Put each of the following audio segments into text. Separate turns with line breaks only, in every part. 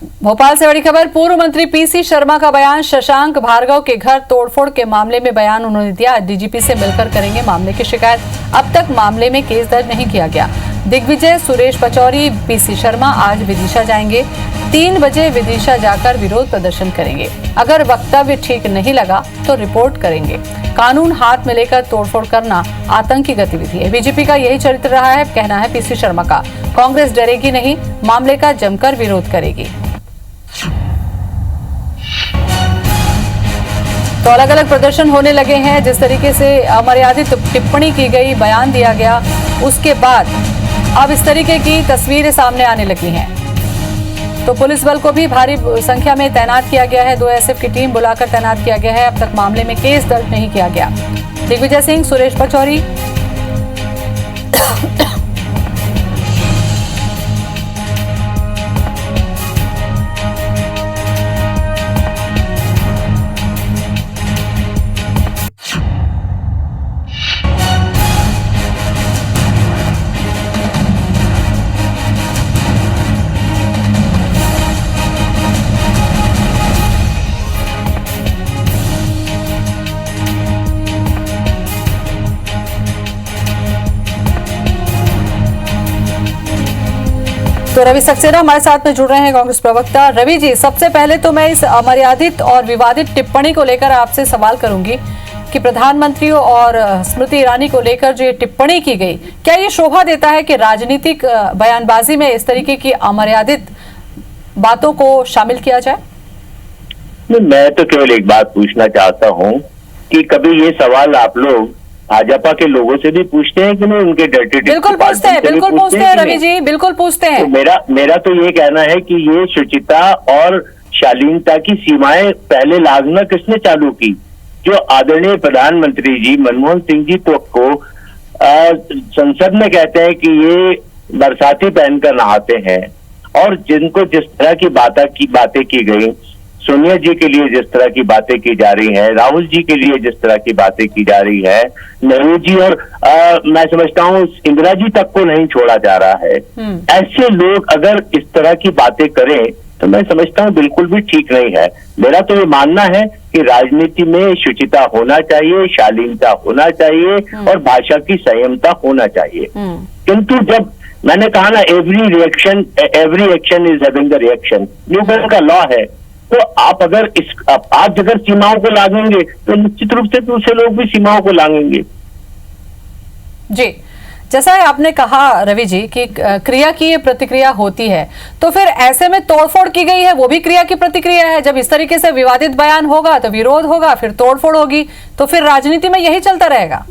भोपाल से बड़ी खबर, पूर्व मंत्री पीसी शर्मा का बयान। शशांक भार्गव के घर तोड़फोड़ के मामले में बयान उन्होंने दिया। डीजीपी से मिलकर करेंगे मामले की शिकायत। अब तक मामले में केस दर्ज नहीं किया गया। दिग्विजय, सुरेश पचौरी, पीसी शर्मा आज विदिशा जाएंगे। 3 बजे विदिशा जाकर विरोध प्रदर्शन करेंगे। अगर वक्तव्य ठीक नहीं लगा तो रिपोर्ट करेंगे। कानून हाथ में लेकर तोड़फोड़ करना आतंकी गतिविधि है। बीजेपी का यही चरित्र रहा है, कहना है पीसी शर्मा का। कांग्रेस डरेगी नहीं, मामले का जमकर विरोध करेगी। तो अलग अलग प्रदर्शन होने लगे हैं। जिस तरीके से अमर्यादित टिप्पणी की गई, बयान दिया गया, उसके बाद अब इस तरीके की तस्वीरें सामने आने लगी हैं। तो पुलिस बल को भी भारी संख्या में तैनात किया गया है। 2 एसएफ की टीम बुलाकर तैनात किया गया है। अब तक मामले में केस दर्ज नहीं किया गया। दिग्विजय सिंह, सुरेश पचौरी तो रवि सक्सेना हमारे साथ में जुड़ रहे हैं, कांग्रेस प्रवक्ता। रवि जी, सबसे पहले तो मैं इस अमर्यादित और विवादित टिप्पणी को लेकर आपसे सवाल करूंगी कि प्रधानमंत्री और स्मृति ईरानी को लेकर जो ये टिप्पणी की गई, क्या ये शोभा देता है कि राजनीतिक बयानबाजी में इस तरीके की अमर्यादित बातों को शामिल किया जाए?
मैं तो केवल एक बात पूछना चाहता हूँ कि कभी ये सवाल आप लोग भाजपा के लोगों से भी पूछते हैं कि नहीं? उनके डर्टी
बिल्कुल पूछते हैं, बिल्कुल पूछते हैं रवि जी, बिल्कुल पूछते हैं।
तो मेरा तो ये कहना है कि ये शुचिता और शालीनता की सीमाएं पहले लागना किसने चालू की? जो आदरणीय प्रधानमंत्री जी मनमोहन सिंह जी को संसद में कहते हैं कि ये बरसाती पहनकर नहाते हैं, और जिनको जिस तरह की बातें की गई, सोनिया जी के लिए जिस तरह की बातें की जा रही हैं, राहुल जी के लिए जिस तरह की बातें की जा रही है, नेहरू जी और मैं समझता हूँ इंदिरा जी तक को नहीं छोड़ा जा रहा है। ऐसे लोग अगर इस तरह की बातें करें तो मैं समझता हूँ बिल्कुल भी ठीक नहीं है। मेरा तो ये मानना है कि राजनीति में शुचिता होना चाहिए, शालीनता होना चाहिए और भाषा की संयमता होना चाहिए। किंतु जब मैंने कहा ना, every action is having the reaction, Newton का लॉ है। तो आप अगर सीमाओं को लांघेंगे तो निश्चित रूप से दूसरे लोग भी सीमाओं को लांघेंगे।
जी, जैसा आपने कहा रवि जी कि क्रिया की ये प्रतिक्रिया होती है, तो फिर ऐसे में तोड़फोड़ की गई है, वो भी क्रिया की प्रतिक्रिया है। जब इस तरीके से विवादित बयान होगा तो विरोध होगा, फिर तोड़फोड़ होगी, तो फिर राजनीति में यही चलता रहेगा।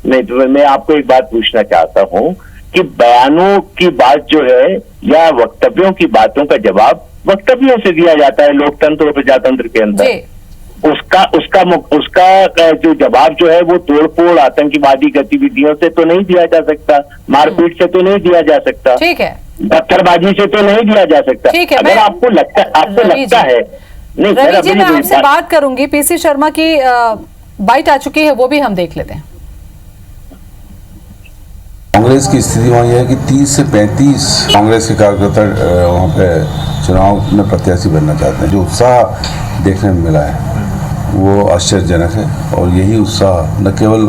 नहीं,
तो मैं आपको एक बात पूछना चाहता हूँ कि बयानों की बात जो है या वक्तव्यों की बातों का जवाब वक्तव्यों से दिया जाता है लोकतंत्र और प्रजातंत्र के अंदर। उसका जो जवाब जो है वो तोड़फोड़ आतंकवादी गतिविधियों से तो नहीं दिया जा सकता, मारपीट से तो नहीं दिया जा सकता,
ठीक है,
पत्थरबाजी से तो नहीं दिया जा सकता।
ठीक है,
अगर आपको लगता है नहीं,
रवि जी मैं आपसे बात करूंगी। पीसी शर्मा की बाइट आ चुकी है, वो भी हम देख लेते हैं।
कांग्रेस की स्थिति वहाँ यह है कि 30 से 35 कांग्रेस के कार्यकर्ता वहाँ पे चुनाव में प्रत्याशी बनना चाहते हैं। जो उत्साह देखने में मिला है वो आश्चर्यजनक है, और यही उत्साह न केवल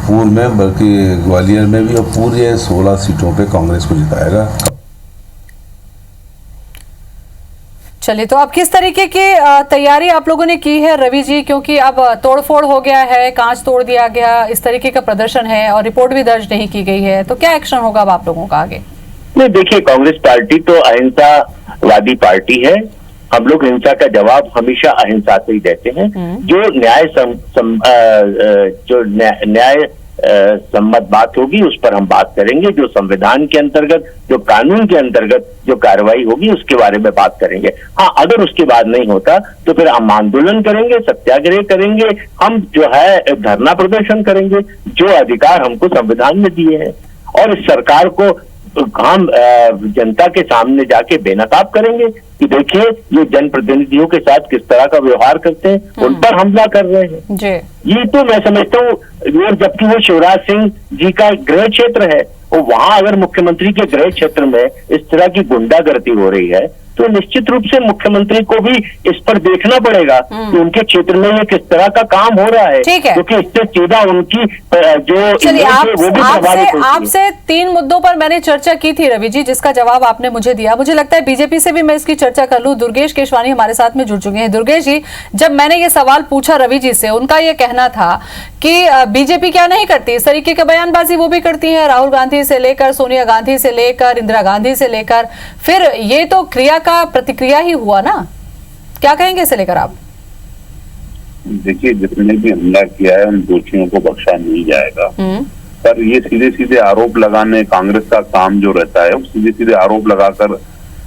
पूर्व में बल्कि ग्वालियर में भी, और पूरे 16 सीटों पे कांग्रेस को जिताएगा।
चलिए, तो अब किस तरीके की तैयारी आप लोगों ने की है रवि जी, क्योंकि अब तोड़फोड़ हो गया है, कांच तोड़ दिया गया, इस तरीके का प्रदर्शन है और रिपोर्ट भी दर्ज नहीं की गई है, तो क्या एक्शन होगा अब आप लोगों का आगे?
नहीं, देखिए, कांग्रेस पार्टी तो अहिंसावादी पार्टी है। हम लोग हिंसा का जवाब हमेशा अहिंसा से ही देते हैं। जो न्याय सम्मत बात होगी उस पर हम बात करेंगे। जो संविधान के अंतर्गत, जो कानून के अंतर्गत जो कार्रवाई होगी उसके बारे में बात करेंगे। हाँ, अगर उसके बाद नहीं होता तो फिर हम आंदोलन करेंगे, सत्याग्रह करेंगे, हम जो है धरना प्रदर्शन करेंगे, जो अधिकार हमको संविधान में दिए हैं। और इस सरकार को हम जनता के सामने जाके बेनकाब करेंगे कि देखिए ये जनप्रतिनिधियों के साथ किस तरह का व्यवहार करते हैं, उन पर हमला कर रहे हैं जी। ये तो मैं समझता हूँ, जबकि वो शिवराज सिंह जी का गृह क्षेत्र है, और वहां अगर मुख्यमंत्री के गृह क्षेत्र में इस तरह की गुंडागर्दी हो रही है तो निश्चित रूप से मुख्यमंत्री को भी इस पर देखना पड़ेगा कि उनके क्षेत्र में ये किस तरह का काम हो रहा है,
ठीक है,
क्योंकि इससे सीधा उनकी जो
चलिए
वो भी प्रभावित होती है।
आपसे 3 मुद्दों पर मैंने चर्चा की थी रवि जी, जिसका जवाब आपने मुझे दिया। मुझे लगता है बीजेपी से भी मैं इसकी चर्चा कर लूं। दुर्गेश केशवानी हमारे साथ में जुड़ चुके हैं। दुर्गेश जी, जब मैंने ये सवाल पूछा रवि जी से, उनका ये कहना था कि बीजेपी क्या नहीं करती, इस तरीके की बयानबाजी वो भी करती है, राहुल गांधी से लेकर सोनिया गांधी से लेकर इंदिरा गांधी से लेकर, फिर ये तो क्रिया का प्रतिक्रिया ही हुआ ना। क्या कहेंगे इसे लेकर आप?
देखिए, जिसने भी हमला किया है उन दोषियों को बख्शा नहीं जाएगा, पर ये सीधे सीधे आरोप लगाने कांग्रेस का काम जो रहता है, सीधे सीधे आरोप लगाकर,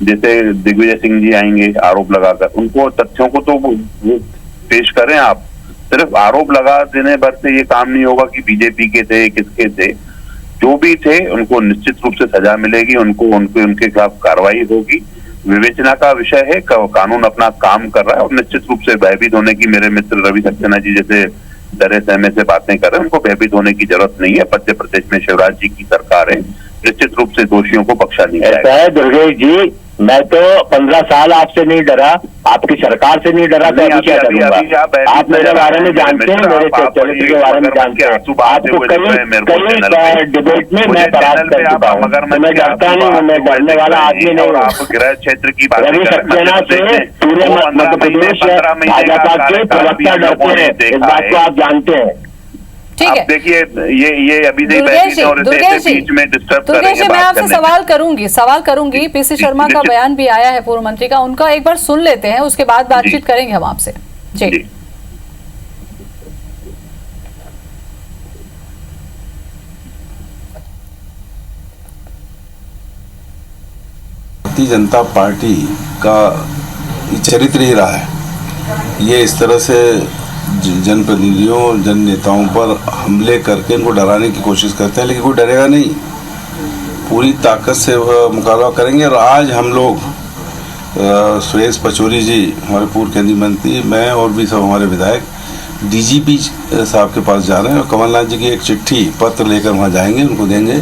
जैसे दिग्विजय सिंह जी आएंगे आरोप लगाकर, उनको तथ्यों को तो वो पेश करें। आप सिर्फ आरोप लगा देने भर से ये काम नहीं होगा कि बीजेपी के थे, किसके थे, जो भी थे उनको निश्चित रूप से सजा मिलेगी, उनके खिलाफ कार्रवाई होगी। विवेचना का विषय है, कानून अपना काम कर रहा है और निश्चित रूप से भयभीत होने की, मेरे मित्र रवि सक्सेना जी जैसे डरे सहमे से बातें कर रहे हैं, उनको भयभीत होने की जरूरत नहीं है। मध्य प्रदेश में शिवराज जी की सरकार है, निश्चित रूप से दोषियों को बख्शा नहीं जाएगा।
ऐसा है दुर्गेश जी, मैं तो 15 साल आपसे नहीं डरा, आपकी सरकार से नहीं डरा, तो अभी क्या करूंगा? आप मेरे बारे में जानते हैं, मेरे चरित्र के बारे में जानते हैं। आपको कई डिबेट में मैं परास्त कर चुका हूँ, मैं डरता नहीं, मैं डरने वाला आदमी नहीं हूँ।
आप गृह क्षेत्र की बात
रवि सक्सेना से पूरे मध्य प्रदेश भाजपा के प्रवक्ता डरते हैं, इस बात को आप जानते हैं।
ठीक है,
देखिए ये अभी नहीं बीच में डिस्टर्ब कर रही है।
मैं आपसे सवाल करूंगी पीसी शर्मा का बयान भी आया है पूर्व मंत्री का, उनका एक बार सुन लेते हैं, उसके बाद बातचीत करेंगे हम आपसे। जी,
भारतीय जनता पार्टी का चरित्र ही रहा है, ये इस तरह से जनप्रतिनिधियों, जन नेताओं पर हमले करके इनको डराने की कोशिश करते हैं, लेकिन कोई डरेगा नहीं, पूरी ताकत से मुकाबला करेंगे। और आज हम लोग सुरेश पचौरी जी, हमारे पूर्व केंद्रीय मंत्री, मैं और भी सब हमारे विधायक डीजीपी साहब के पास जा रहे हैं और कमलनाथ जी की एक चिट्ठी पत्र लेकर वहाँ जाएंगे, उनको देंगे।